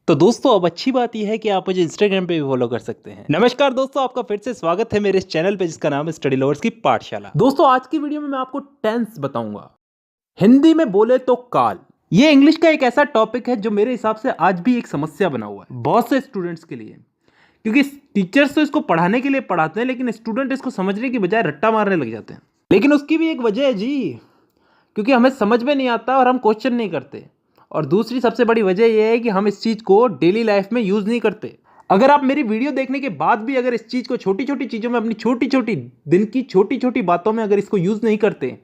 तो दोस्तों अब अच्छी बात यह है कि आप मुझे इंस्टाग्राम पे भी फॉलो कर सकते हैं। नमस्कार दोस्तों, आपका फिर से स्वागत है मेरे इस चैनल पे जिसका नाम है स्टडी लवर्स की पाठशाला। दोस्तों आज की वीडियो में मैं आपको टेंस बताऊंगा। हिंदी में बोले तो काल। ये इंग्लिश का एक ऐसा टॉपिक है जो मेरे हिसाब से आज भी एक समस्या बना हुआ है बहुत से स्टूडेंट्स के लिए, क्योंकि टीचर्स तो इसको पढ़ाने के लिए पढ़ाते हैं लेकिन स्टूडेंट इसको समझने की बजाय रट्टा मारने लग जाते हैं। लेकिन उसकी भी एक वजह है जी, क्योंकि हमें समझ में नहीं आता और हम क्वेश्चन नहीं करते। और दूसरी सबसे बड़ी वजह यह है कि हम इस चीज़ को डेली लाइफ में यूज़ नहीं करते। अगर आप मेरी वीडियो देखने के बाद भी अगर इस चीज़ को छोटी छोटी चीज़ों में, अपनी छोटी छोटी दिन की छोटी छोटी बातों में अगर इसको यूज़ नहीं करते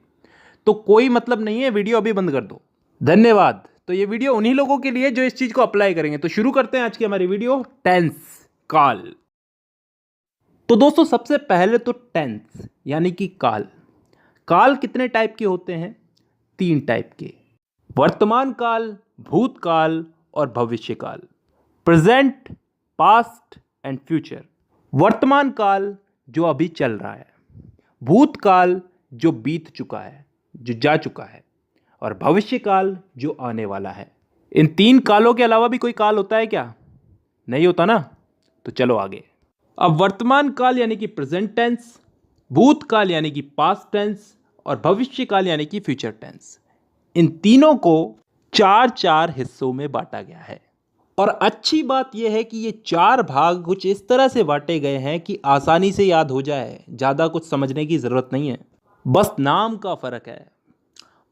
तो कोई मतलब नहीं है, वीडियो अभी बंद कर दो। धन्यवाद। तो ये वीडियो उन्हीं लोगों के लिए जो इस चीज़ को अप्लाई करेंगे। तो शुरू करते हैं आज की हमारी वीडियो, टेंस, काल। तो दोस्तों सबसे पहले तो टेंस यानी कि काल। काल कितने टाइप के होते हैं? 3 टाइप के, वर्तमान काल, भूतकाल और भविष्य काल। Present, past and future. वर्तमान काल जो अभी चल रहा है, भूतकाल जो बीत चुका है, जो जा चुका है, और भविष्य काल जो आने वाला है। इन 3 कालों के अलावा भी कोई काल होता है क्या? नहीं होता ना। तो चलो आगे। अब वर्तमान काल यानी कि प्रेजेंट टेंस, भूतकाल यानी कि पास्ट टेंस और भविष्य काल यानी कि फ्यूचर टेंस। इन तीनों को 4 हिस्सों में बांटा गया है। और अच्छी बात यह है कि ये 4 भाग कुछ इस तरह से बांटे गए हैं कि आसानी से याद हो जाए, ज़्यादा कुछ समझने की ज़रूरत नहीं है, बस नाम का फ़र्क है।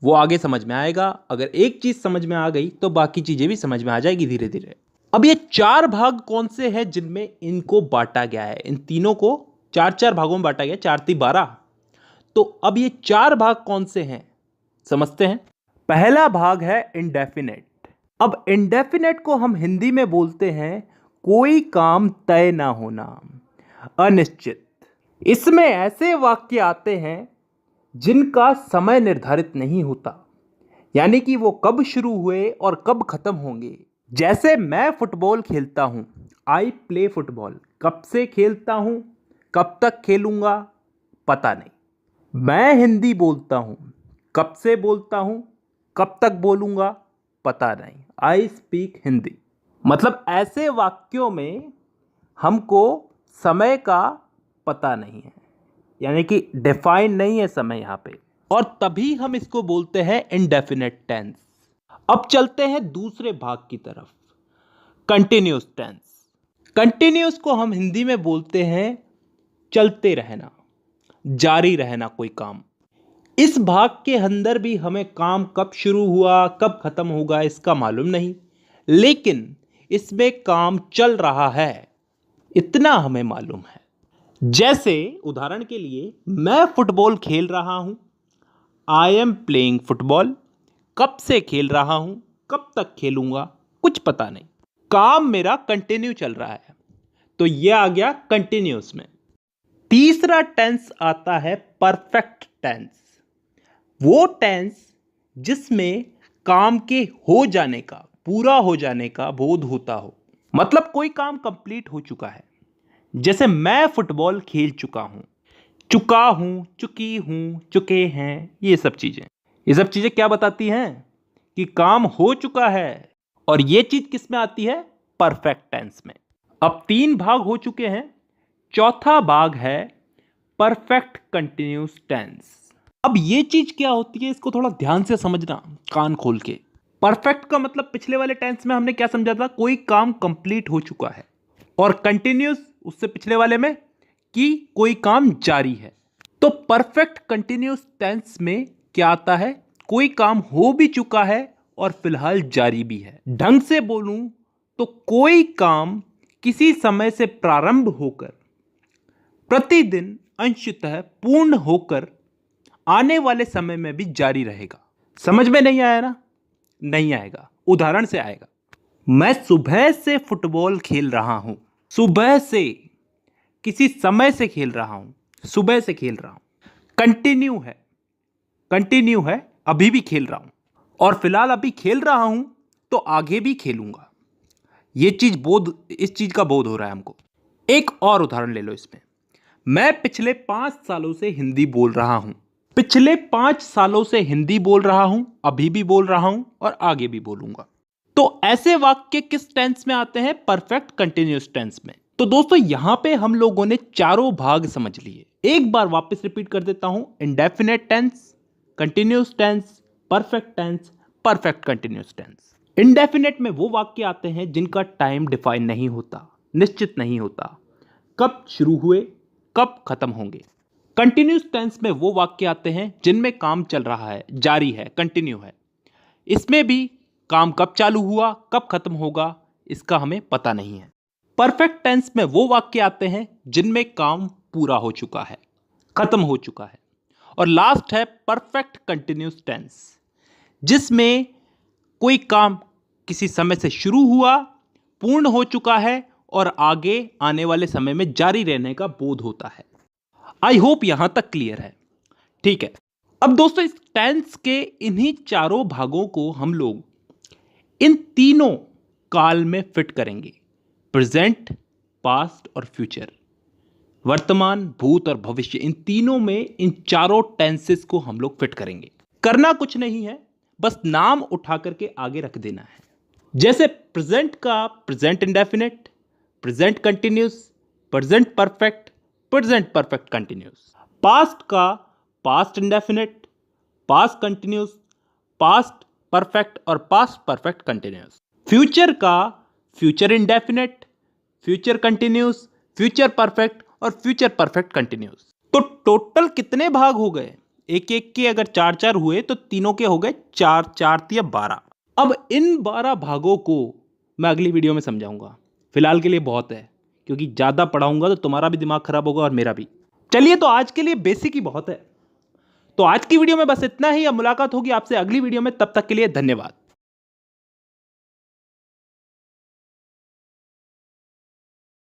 वो आगे समझ में आएगा। अगर एक चीज़ समझ में आ गई तो बाकी चीज़ें भी समझ में आ जाएगी धीरे धीरे। अब ये 4 भाग कौन से हैं जिनमें इनको बांटा गया है? इन तीनों को 4 भागों में बांटा गया, 4 × 12। तो अब ये 4 भाग कौन से हैं समझते हैं। पहला भाग है इंडेफिनेट। अब इंडेफिनेट को हम हिंदी में बोलते हैं कोई काम तय ना होना, अनिश्चित। इसमें ऐसे वाक्य आते हैं जिनका समय निर्धारित नहीं होता, यानी कि वो कब शुरू हुए और कब खत्म होंगे। जैसे मैं फुटबॉल खेलता हूं, आई प्ले फुटबॉल। कब से खेलता हूं, कब तक खेलूंगा, पता नहीं। मैं हिंदी बोलता हूं, कब से बोलता हूं, कब तक बोलूंगा, पता नहीं। I speak Hindi. मतलब ऐसे वाक्यों में हमको समय का पता नहीं है, यानी कि डिफाइन नहीं है समय यहां पे, और तभी हम इसको बोलते हैं इंडेफिनेट टेंस। अब चलते हैं दूसरे भाग की तरफ, कंटिन्यूस टेंस। कंटिन्यूस को हम हिंदी में बोलते हैं चलते रहना, जारी रहना कोई काम। इस भाग के अंदर भी हमें काम कब शुरू हुआ कब खत्म होगा इसका मालूम नहीं, लेकिन इसमें काम चल रहा है इतना हमें मालूम है। जैसे उदाहरण के लिए, मैं फुटबॉल खेल रहा हूं, आई एम प्लेइंग फुटबॉल। कब से खेल रहा हूं, कब तक खेलूंगा, कुछ पता नहीं। काम मेरा कंटिन्यू चल रहा है, तो यह आ गया कंटिन्यूस में। तीसरा टेंस आता है परफेक्ट टेंस। वो टेंस जिसमें काम के हो जाने का, पूरा हो जाने का बोध होता हो, मतलब कोई काम कंप्लीट हो चुका है। जैसे मैं फुटबॉल खेल चुका हूं, चुका हूं, चुकी हूं, चुके हैं, ये सब चीजें क्या बताती हैं? कि काम हो चुका है। और ये चीज किस में आती है? परफेक्ट टेंस में। अब 3 भाग हो चुके हैं, चौथा भाग है परफेक्ट कंटिन्यूस टेंस। अब ये चीज क्या होती है, इसको थोड़ा ध्यान से समझना, कान खोल के। परफेक्ट का मतलब पिछले वाले टेंस में हमने क्या समझा था? कोई काम कंप्लीट हो चुका है। और कंटिन्यूस उससे पिछले वाले में कि कोई काम जारी है। तो परफेक्ट कंटिन्यूस टेंस में क्या आता है? कोई काम हो भी चुका है और फिलहाल जारी भी है। ढंग से बोलूं तो कोई काम किसी समय से प्रारंभ होकर प्रतिदिन अंशतः पूर्ण होकर आने वाले समय में भी जारी रहेगा। समझ में नहीं आया ना? नहीं आएगा, उदाहरण से आएगा। मैं सुबह से फुटबॉल खेल रहा हूं। सुबह से, किसी समय से खेल रहा हूं, सुबह से खेल रहा हूं। कंटिन्यू है, अभी भी खेल रहा हूं, और फिलहाल अभी खेल रहा हूं तो आगे भी खेलूंगा। इस चीज का बोध हो रहा है हमको। एक और उदाहरण ले लो इसमें। मैं पिछले 5 सालों से हिंदी बोल रहा हूं। पिछले 5 सालों से हिंदी बोल रहा हूं, अभी भी बोल रहा हूं और आगे भी बोलूंगा। तो ऐसे वाक्य किस टेंस में आते हैं? परफेक्ट कंटिन्यूअस टेंस में। तो दोस्तों यहां पे हम लोगों ने चारों भाग समझ लिए। एक बार वापस रिपीट कर देता हूं। Indefinite tense, continuous tense, perfect tense, perfect continuous tense. Indefinite में वो वाक्य आते हैं जिनका टाइम डिफाइन नहीं होता, निश्चित नहीं होता, कब शुरू हुए कब खत्म होंगे। कंटिन्यूअस टेंस में वो वाक्य आते हैं जिनमें काम चल रहा है, जारी है, कंटिन्यू है। इसमें भी काम कब चालू हुआ कब खत्म होगा इसका हमें पता नहीं है। परफेक्ट टेंस में वो वाक्य आते हैं जिनमें काम पूरा हो चुका है, खत्म हो चुका है। और लास्ट है परफेक्ट कंटिन्यूअस टेंस, जिसमें कोई काम किसी समय से शुरू हुआ, पूर्ण हो चुका है और आगे आने वाले समय में जारी रहने का बोध होता है। आई होप यहां तक क्लियर है। ठीक है, अब दोस्तों इस टेंस के इन्हीं चारों भागों को हम लोग इन तीनों काल में फिट करेंगे। प्रेजेंट, पास्ट और फ्यूचर, वर्तमान, भूत और भविष्य, इन तीनों में इन चारों टेंसेस को हम लोग फिट करेंगे। करना कुछ नहीं है, बस नाम उठा करके आगे रख देना है। जैसे प्रेजेंट का present indefinite, present continuous, present perfect, present perfect continuous. Past का past indefinite, past continuous, past perfect और पास्ट परफेक्ट कंटिन्यूस। फ्यूचर का future indefinite, future continuous, future perfect और फ्यूचर परफेक्ट कंटिन्यूस। तो टोटल कितने भाग हो गए? एक एक के अगर चार चार हुए तो तीनों के हो गए चार, चार या 12। अब इन 12 भागों को मैं अगली वीडियो में समझाऊंगा। फिलहाल के लिए बहुत है, क्योंकि ज़्यादा पढ़ाऊंगा तो तुम्हारा भी दिमाग खराब होगा और मेरा भी। चलिए, तो आज के लिए बेसिक ही बहुत है। तो आज की वीडियो में बस इतना ही। अब मुलाकात होगी आपसे अगली वीडियो में, तब तक के लिए धन्यवाद।